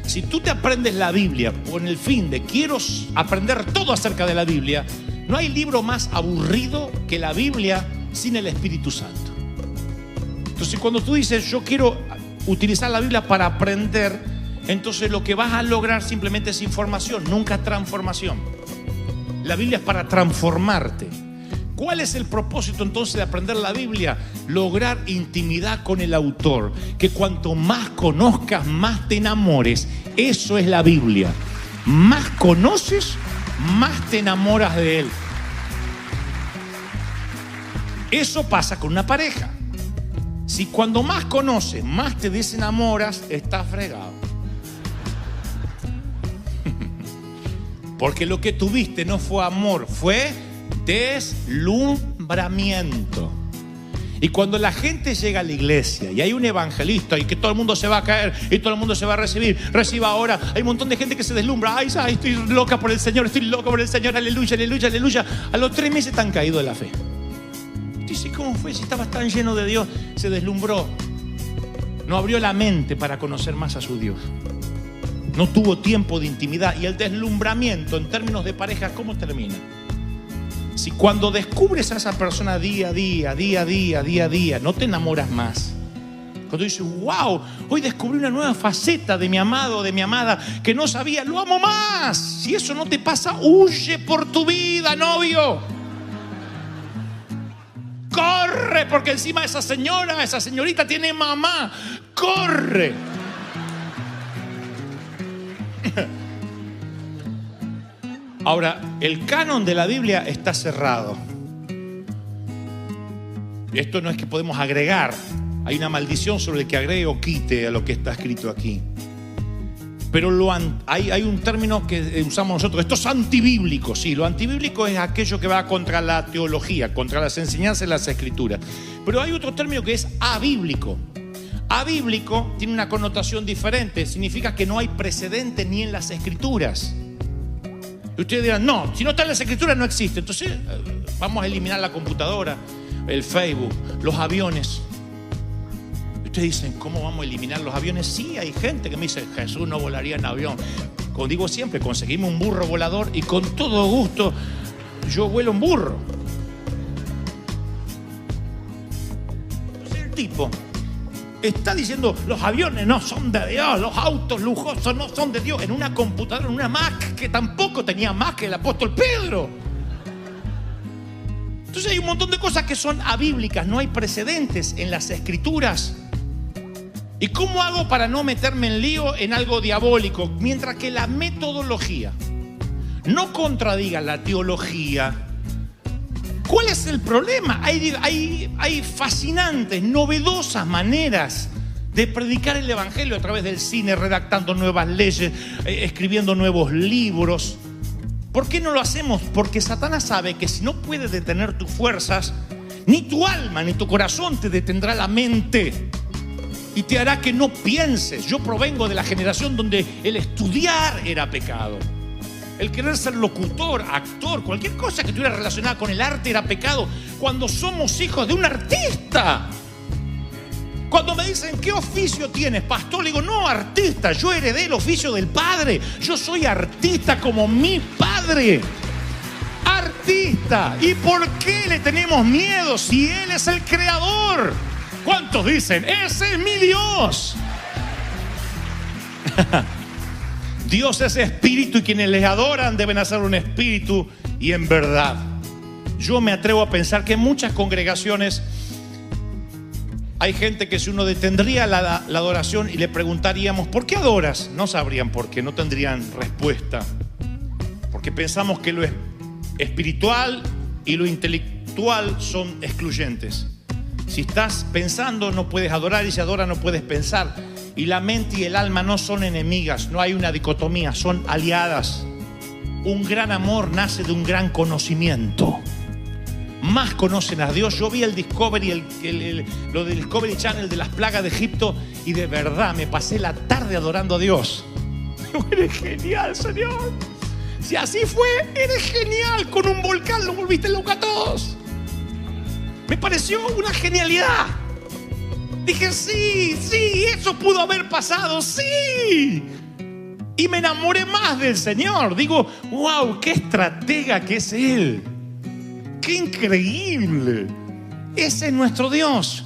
Si tú te aprendes la Biblia con el fin de quiero aprender todo acerca de la Biblia, no hay libro más aburrido que la Biblia sin el Espíritu Santo. Entonces, cuando tú dices yo quiero utilizar la Biblia para aprender, entonces lo que vas a lograr simplemente es información, nunca transformación. La Biblia es para transformarte. ¿Cuál es el propósito entonces de aprender la Biblia? Lograr intimidad con el autor. Que cuanto más conozcas, más te enamores. Eso es la Biblia. Más conoces, más te enamoras de él. Eso pasa con una pareja. Si cuando más conoces, más te desenamoras, estás fregado. Porque lo que tuviste no fue amor, fue deslumbramiento. Y cuando la gente llega a la iglesia y hay un evangelista y que todo el mundo se va a caer y todo el mundo se va a recibir, reciba ahora, hay un montón de gente que se deslumbra. Ay, estoy loca por el Señor, estoy loco por el Señor, aleluya, aleluya, aleluya. A los 3 meses están caídos de la fe. Dice, ¿cómo fue? Si estabas tan lleno de Dios. Se deslumbró. No abrió la mente para conocer más a su Dios. No tuvo tiempo de intimidad. Y el deslumbramiento en términos de pareja, ¿cómo termina? Si cuando descubres a esa persona día a día, no te enamoras más. Cuando dices, wow, hoy descubrí una nueva faceta de mi amado o de mi amada que no sabía, lo amo más. Si eso no te pasa, huye por tu vida, novio. Corre, porque encima esa señorita tiene mamá. Corre. Ahora, el canon de la Biblia está cerrado. Esto no es que podemos agregar. Hay una maldición sobre el que agregue o quite a lo que está escrito aquí. Pero hay un término que usamos nosotros. Esto es antibíblico. Sí, lo antibíblico es aquello que va contra la teología, contra las enseñanzas de las Escrituras. Pero hay otro término que es abíblico. Abíblico tiene una connotación diferente. Significa que no hay precedente ni en las Escrituras. Y ustedes dirán, no, si no está en las Escrituras no existe. Entonces vamos a eliminar la computadora, el Facebook, los aviones. Y ustedes dicen, ¿cómo vamos a eliminar los aviones? Sí, hay gente que me dice, Jesús no volaría en avión. Como digo siempre, conseguimos un burro volador y con todo gusto yo vuelo en burro. Entonces el tipo está diciendo, los aviones no son de Dios, los autos lujosos no son de Dios, en una computadora, en una Mac, que tampoco tenía Mac que el apóstol Pedro. Entonces hay un montón de cosas que son abíblicas, no hay precedentes en las Escrituras. ¿Y cómo hago para no meterme en lío en algo diabólico? Mientras que la metodología no contradiga la teología. ¿Cuál es el problema? Hay fascinantes, novedosas maneras de predicar el evangelio a través del cine, redactando nuevas leyes, escribiendo nuevos libros. ¿Por qué no lo hacemos? Porque Satanás sabe que si no puede detener tus fuerzas, ni tu alma ni tu corazón te detendrá la mente y te hará que no pienses. Yo provengo de la generación donde el estudiar era pecado. El querer ser locutor, actor, cualquier cosa que estuviera relacionada con el arte era pecado. Cuando somos hijos de un artista. Cuando me dicen, ¿qué oficio tienes, pastor? Le digo, no, artista. Yo heredé el oficio del padre. Yo soy artista como mi padre. Artista. ¿Y por qué le tenemos miedo si Él es el creador? ¿Cuántos dicen, ese es mi Dios? Dios es espíritu y quienes les adoran deben hacer un espíritu y en verdad. Yo me atrevo a pensar que en muchas congregaciones hay gente que si uno detendría la adoración y le preguntaríamos, ¿por qué adoras? No sabrían por qué, no tendrían respuesta. Porque pensamos que lo espiritual y lo intelectual son excluyentes. Si estás pensando no puedes adorar y si adoras no puedes pensar. Y la mente y el alma no son enemigas, no hay una dicotomía, son aliadas. Un gran amor nace de un gran conocimiento. Más conocen a Dios. Yo vi el Discovery, lo del Discovery Channel de las plagas de Egipto y de verdad me pasé la tarde adorando a Dios. Eres genial, Señor. Si así fue, eres genial. Con un volcán lo volviste loco a todos. Me pareció una genialidad. Dije, sí, eso pudo haber pasado, sí. Y me enamoré más del Señor. Digo, wow, qué estratega que es Él. Qué increíble. Ese es nuestro Dios.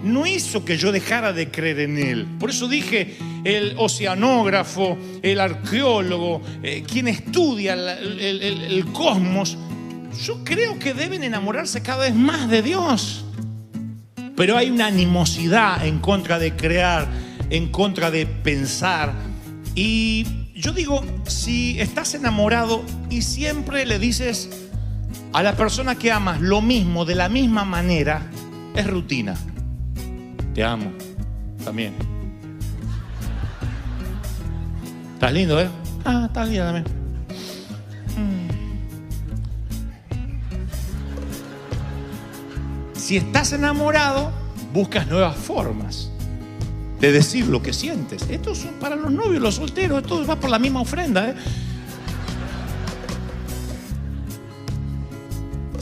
No hizo que yo dejara de creer en Él. Por eso dije, el oceanógrafo, el arqueólogo, quien estudia el cosmos, yo creo que deben enamorarse cada vez más de Dios. Pero hay una animosidad en contra de crear, en contra de pensar. Y yo digo, si estás enamorado y siempre le dices a la persona que amas lo mismo, de la misma manera, es rutina. Te amo, también. ¿Estás lindo, eh? Ah, estás lindo también. Si estás enamorado, buscas nuevas formas de decir lo que sientes. Esto es para los novios, los solteros, esto va por la misma ofrenda, ¿eh?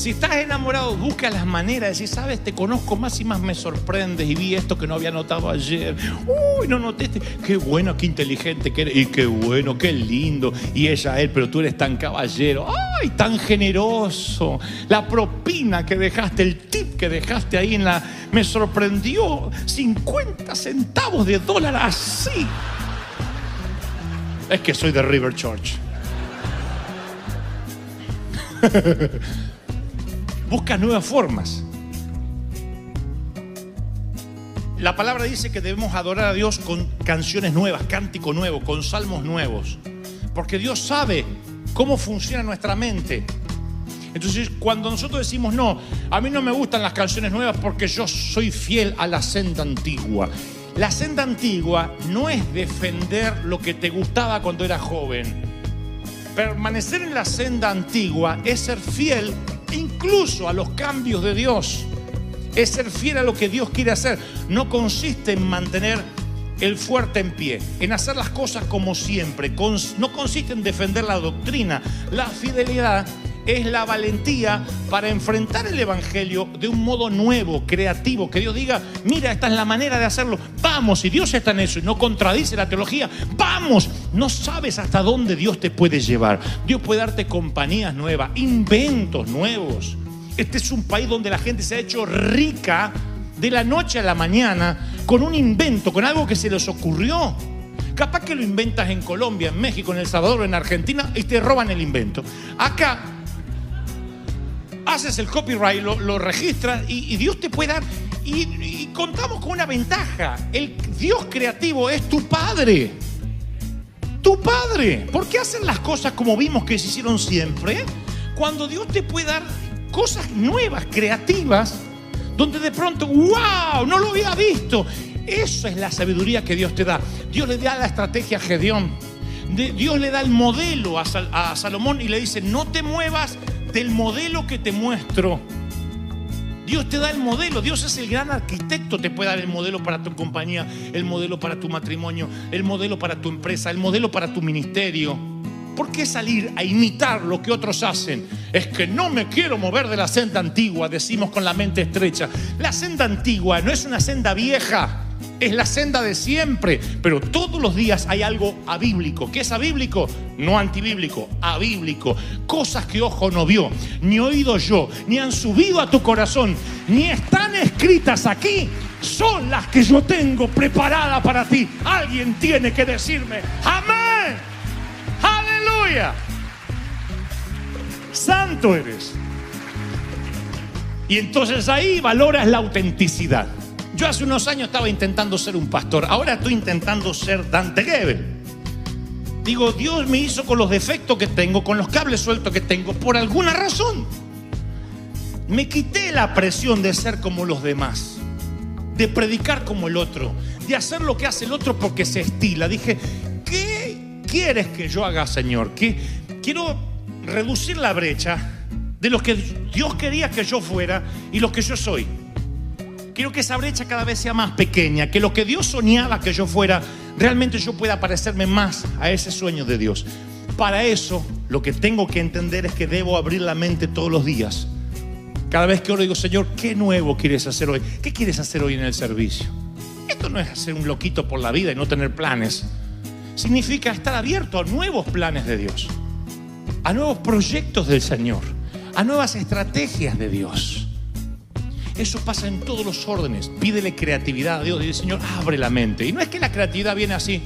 Si estás enamorado, busca las maneras de decir, sabes, te conozco más y más me sorprendes y vi esto que no había notado ayer. Uy, no noté este. Qué bueno, qué inteligente que eres. Y qué bueno, qué lindo. Y ella, él, pero tú eres tan caballero. Ay, tan generoso. La propina que dejaste, el tip que dejaste ahí me sorprendió. 50 centavos de dólar así. Es que soy de River Church. Busca nuevas formas. La palabra dice que debemos adorar a Dios con canciones nuevas, cántico nuevo, con salmos nuevos, porque Dios sabe cómo funciona nuestra mente. Entonces, cuando nosotros decimos, no, a mí no me gustan las canciones nuevas porque yo soy fiel a la senda antigua. La senda antigua no es defender lo que te gustaba cuando eras joven. Permanecer en la senda antigua es ser fiel incluso a los cambios de Dios. Es ser fiel a lo que Dios quiere hacer. No consiste en mantener el fuerte en pie, en hacer las cosas como siempre. No consiste en defender la doctrina. La fidelidad es la valentía para enfrentar el evangelio de un modo nuevo, creativo. Que Dios diga, mira, esta es la manera de hacerlo. Vamos, si Dios está en eso y no contradice la teología, vamos. No sabes hasta dónde Dios te puede llevar. Dios puede darte compañías nuevas, inventos nuevos. Este es un país donde la gente se ha hecho rica de la noche a la mañana con un invento, con algo que se les ocurrió. Capaz que lo inventas en Colombia, en México, en El Salvador, en Argentina y te roban el invento. Acá haces el copyright, lo registras y Dios te puede dar. Y contamos con una ventaja. El Dios creativo es tu Padre. Tu Padre. ¿Por qué hacen las cosas como vimos que se hicieron siempre? Cuando Dios te puede dar cosas nuevas, creativas, donde de pronto, ¡wow! No lo había visto. Eso es la sabiduría que Dios te da. Dios le da la estrategia a Gedeón. Dios le da el modelo a Salomón y le dice, no te muevas del modelo que te muestro. Dios te da el modelo. Dios es el gran arquitecto. Te puede dar el modelo para tu compañía, el modelo para tu matrimonio, el modelo para tu empresa, el modelo para tu ministerio. ¿Por qué salir a imitar lo que otros hacen? Es que no me quiero mover de la senda antigua, decimos con la mente estrecha. La senda antigua no es una senda vieja, es la senda de siempre. Pero todos los días hay algo abíblico. ¿Qué es abíblico? No antibíblico, abíblico. Cosas que ojo no vio, ni oído yo, ni han subido a tu corazón, ni están escritas aquí, son las que yo tengo preparadas para ti. Alguien tiene que decirme, amén. ¡Aleluya! Santo eres. Y entonces ahí valoras la autenticidad. Yo hace unos años estaba intentando ser un pastor. Ahora estoy intentando ser Dante Gebel. Digo, Dios me hizo con los defectos que tengo, con los cables sueltos que tengo, por alguna razón. Me quité la presión de ser como los demás, de predicar como el otro, de hacer lo que hace el otro porque se estila. Dije, ¿qué quieres que yo haga, Señor? Quiero reducir la brecha de lo que Dios quería que yo fuera y lo que yo soy. Quiero que esa brecha cada vez sea más pequeña, que lo que Dios soñaba que yo fuera, realmente yo pueda parecerme más a ese sueño de Dios. Para eso, lo que tengo que entender es que debo abrir la mente todos los días. Cada vez que oro digo, Señor, ¿qué nuevo quieres hacer hoy? ¿Qué quieres hacer hoy en el servicio? Esto no es hacer un loquito por la vida y no tener planes. Significa estar abierto a nuevos planes de Dios, a nuevos proyectos del Señor, a nuevas estrategias de Dios. Eso pasa en todos los órdenes. Pídele creatividad a Dios. Dile, Señor, abre la mente. Y no es que la creatividad viene así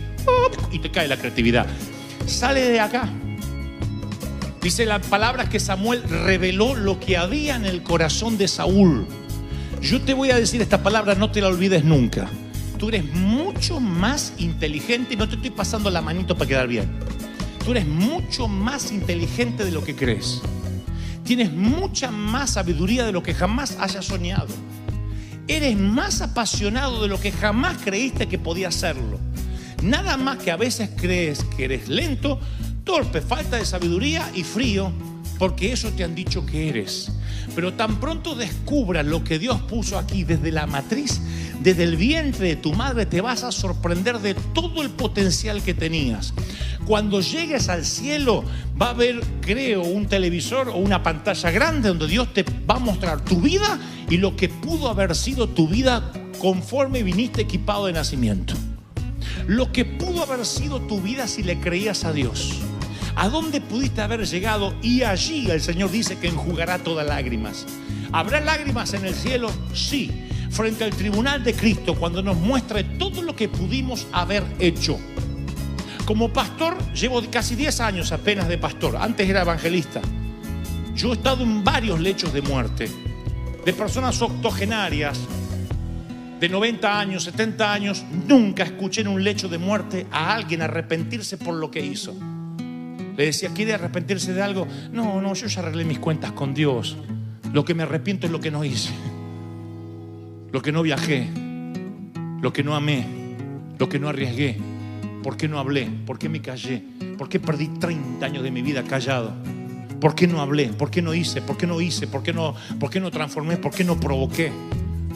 y te cae la creatividad. Sale de acá. Dice la palabra que Samuel reveló lo que había en el corazón de Saúl. Yo te voy a decir esta palabra, no te la olvides nunca. Tú eres mucho más inteligente y no te estoy pasando la manito para quedar bien. Tú eres mucho más inteligente de lo que crees. Tienes mucha más sabiduría de lo que jamás hayas soñado. Eres más apasionado de lo que jamás creíste que podías serlo. Nada más que a veces crees que eres lento, torpe, falta de sabiduría y frío, porque eso te han dicho que eres. Pero tan pronto descubras lo que Dios puso aquí desde la matriz, desde el vientre de tu madre, te vas a sorprender de todo el potencial que tenías. Cuando llegues al cielo va a haber, creo, un televisor o una pantalla grande donde Dios te va a mostrar tu vida y lo que pudo haber sido tu vida conforme viniste equipado de nacimiento. Lo que pudo haber sido tu vida si le creías a Dios. ¿A dónde pudiste haber llegado? Y allí el Señor dice que enjugará todas lágrimas. ¿Habrá lágrimas en el cielo? Sí. Frente al tribunal de Cristo, cuando nos muestre todo lo que pudimos haber hecho. Como pastor, llevo casi 10 años apenas de pastor. Antes era evangelista. Yo he estado en varios lechos de muerte, de personas octogenarias, de 90 años, 70 años. Nunca escuché en un lecho de muerte a alguien arrepentirse por lo que hizo. Le decía, ¿quiere arrepentirse de algo? No, yo ya arreglé mis cuentas con Dios. Lo que me arrepiento es lo que no hice, lo que no viajé, lo que no amé, lo que no arriesgué. ¿Por qué no hablé? ¿Por qué me callé? ¿Por qué perdí 30 años de mi vida callado? ¿Por qué no hablé? ¿Por qué no hice? ¿Por qué no hice? ¿Por qué no transformé? ¿Por qué no provoqué?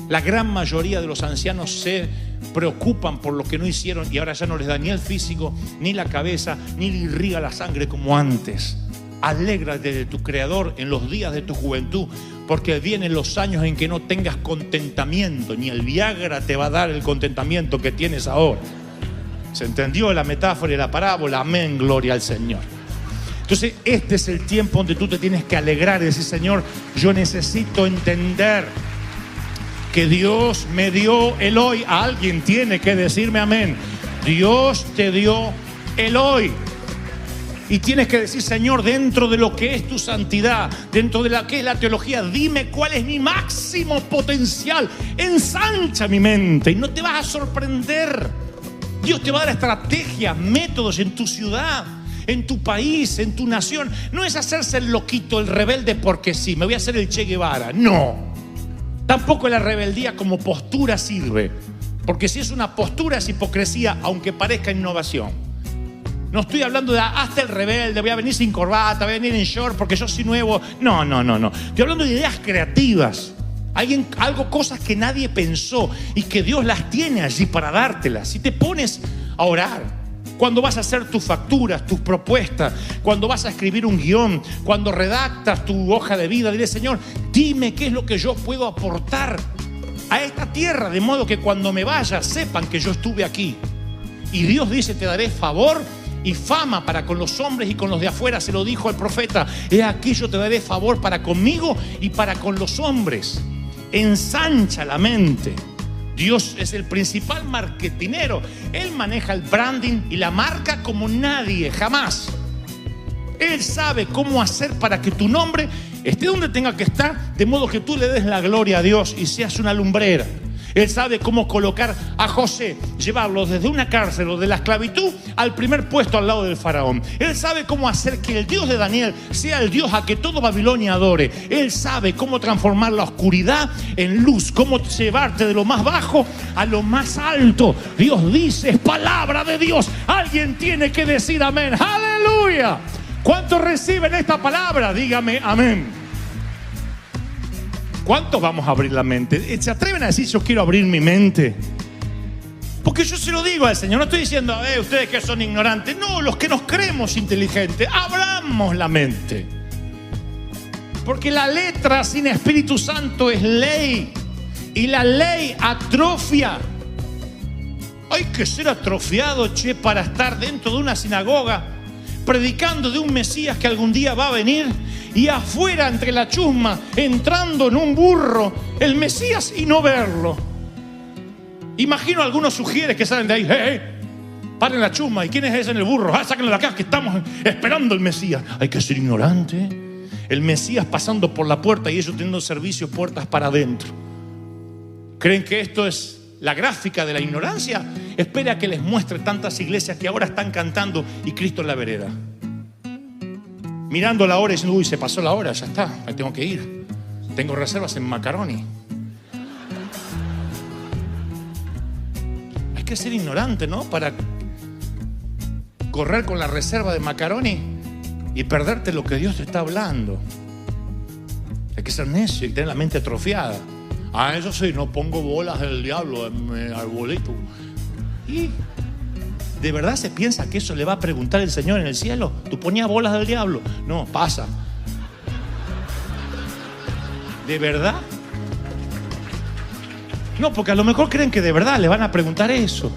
La gran mayoría de los ancianos se preocupan por lo que no hicieron y ahora ya no les da ni el físico, ni la cabeza, ni le irriga la sangre como antes. Alégrate de tu Creador en los días de tu juventud, porque vienen los años en que no tengas contentamiento, ni el Viagra te va a dar el contentamiento que tienes ahora. ¿Se entendió la metáfora y la parábola? Amén, gloria al Señor. Entonces este es el tiempo donde tú te tienes que alegrar y decir, Señor, yo necesito entender que Dios me dio el hoy. Alguien tiene que decirme amén. Dios te dio el hoy. Y tienes que decir, Señor, dentro de lo que es tu santidad, dentro de lo que es la teología, dime cuál es mi máximo potencial. Ensancha mi mente y no te vas a sorprender. Dios te va a dar estrategias, métodos en tu ciudad, en tu país, en tu nación. No es hacerse el loquito, el rebelde porque sí, me voy a hacer el Che Guevara. No. Tampoco la rebeldía como postura sirve. Porque si es una postura es hipocresía, aunque parezca innovación. No estoy hablando de hasta el rebelde, voy a venir sin corbata, voy a venir en short porque yo soy nuevo. No. Estoy hablando de ideas creativas. Cosas que nadie pensó y que Dios las tiene allí para dártelas. Si te pones a orar, cuando vas a hacer tus facturas, tus propuestas, cuando vas a escribir un guión, cuando redactas tu hoja de vida, dile, Señor, dime qué es lo que yo puedo aportar a esta tierra, de modo que cuando me vaya sepan que yo estuve aquí. Y Dios dice, te daré favor y fama para con los hombres y con los de afuera. Se lo dijo el profeta, he aquí yo te daré favor para conmigo y para con los hombres. Ensancha la mente. Dios es el principal marketinero. Él maneja el branding y la marca como nadie, jamás. Él sabe cómo hacer para que tu nombre esté donde tenga que estar, de modo que tú le des la gloria a Dios y seas una lumbrera. Él sabe cómo colocar a José, llevarlo desde una cárcel o de la esclavitud al primer puesto al lado del faraón. Él sabe cómo hacer que el Dios de Daniel sea el Dios a que todo Babilonia adore. Él sabe cómo transformar la oscuridad en luz, cómo llevarte de lo más bajo a lo más alto. Dios dice, es palabra de Dios. Alguien tiene que decir amén. ¡Aleluya! ¿Cuántos reciben esta palabra? Dígame amén. ¿Cuántos vamos a abrir la mente? ¿Se atreven a decir yo quiero abrir mi mente? Porque yo se lo digo al Señor. No estoy diciendo, ustedes que son ignorantes. No, los que nos creemos inteligentes, abramos la mente. Porque la letra sin Espíritu Santo es ley. Y la ley atrofia. Hay que ser atrofiado, para estar dentro de una sinagoga predicando de un Mesías que algún día va a venir, y afuera entre la chusma entrando en un burro el Mesías y no verlo. Imagino a algunos sugieres que salen de ahí, paren la chusma, ¿y quién es ese en el burro? Sáquenlo de acá que estamos esperando el Mesías. Hay que ser ignorante. El Mesías pasando por la puerta y ellos teniendo servicio puertas para adentro. ¿Creen que esto es la gráfica de la ignorancia? Espera que les muestre tantas iglesias que ahora están cantando y Cristo en la vereda, mirando la hora y diciendo, uy, se pasó la hora, ya está, me tengo que ir, tengo reservas en Macaroni. Hay que ser ignorante, ¿no? Para correr con la reserva de Macaroni y perderte lo que Dios te está hablando. Hay que ser necio y tener la mente atrofiada. Eso sí, no pongo bolas del diablo en mi arbolito. Y ¿De verdad se piensa que eso le va a preguntar el Señor en el cielo? ¿Tú ponías bolas del diablo? No, pasa. ¿De verdad? No, porque a lo mejor creen que de verdad le van a preguntar eso.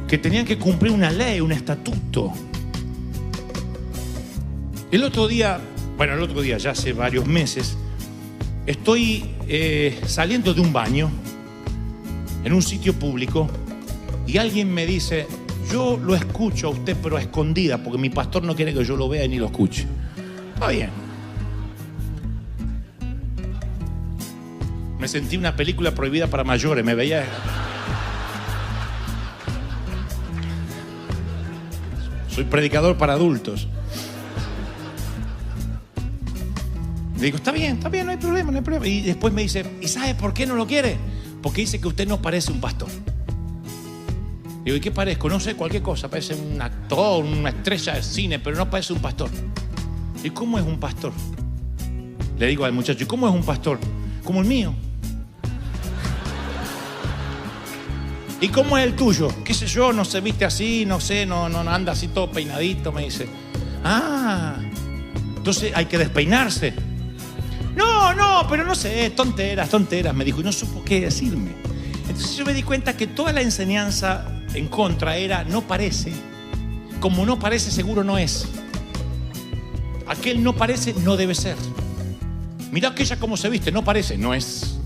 Que tenían que cumplir una ley, un estatuto. El otro día, ya hace varios meses, estoy saliendo de un baño en un sitio público y alguien me dice: yo lo escucho a usted pero a escondida porque mi pastor no quiere que yo lo vea ni lo escuche. Está bien. Me sentí una película prohibida para mayores, me veía... Soy predicador para adultos. Le digo, está bien, no hay problema, no hay problema. Y después me dice, ¿y sabe por qué no lo quiere? Porque dice que usted no parece un pastor. Digo, ¿y qué parezco? No sé, cualquier cosa. Parece un actor, una estrella de cine, pero no parece un pastor. ¿Y cómo es un pastor? Le digo al muchacho, ¿y cómo es un pastor? Como el mío. ¿Y cómo es el tuyo? ¿Qué sé yo? No se viste así, no sé, no anda así todo peinadito, me dice. Ah, entonces hay que despeinarse. No, pero no sé, tonteras, me dijo, y no supo qué decirme. Entonces yo me di cuenta que toda la enseñanza en contra era, no parece. Como no parece, seguro no es. Aquel no parece, no debe ser. Mirá aquella cómo se viste, no parece, no es.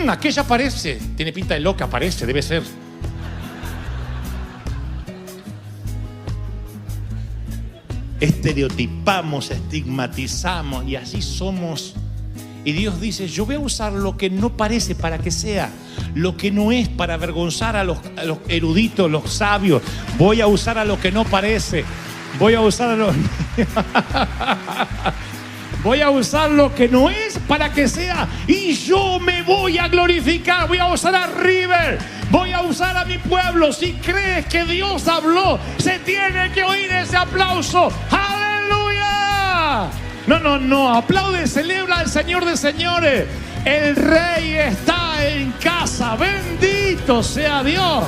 Aquella parece, tiene pinta de loca, parece, debe ser. Estereotipamos, estigmatizamos y así somos. Y Dios dice, yo voy a usar lo que no parece para que sea, lo que no es para avergonzar a los eruditos, los sabios. Voy a usar a lo que no parece. Voy a usar a los... Voy a usar lo que no es para que sea, y yo me voy a glorificar. Voy a usar a River, voy a usar a mi pueblo. Si crees que Dios habló, se tiene que oír ese aplauso. ¡Aleluya! No, aplaude, celebra al Señor de señores. El Rey está en casa. Bendito sea Dios.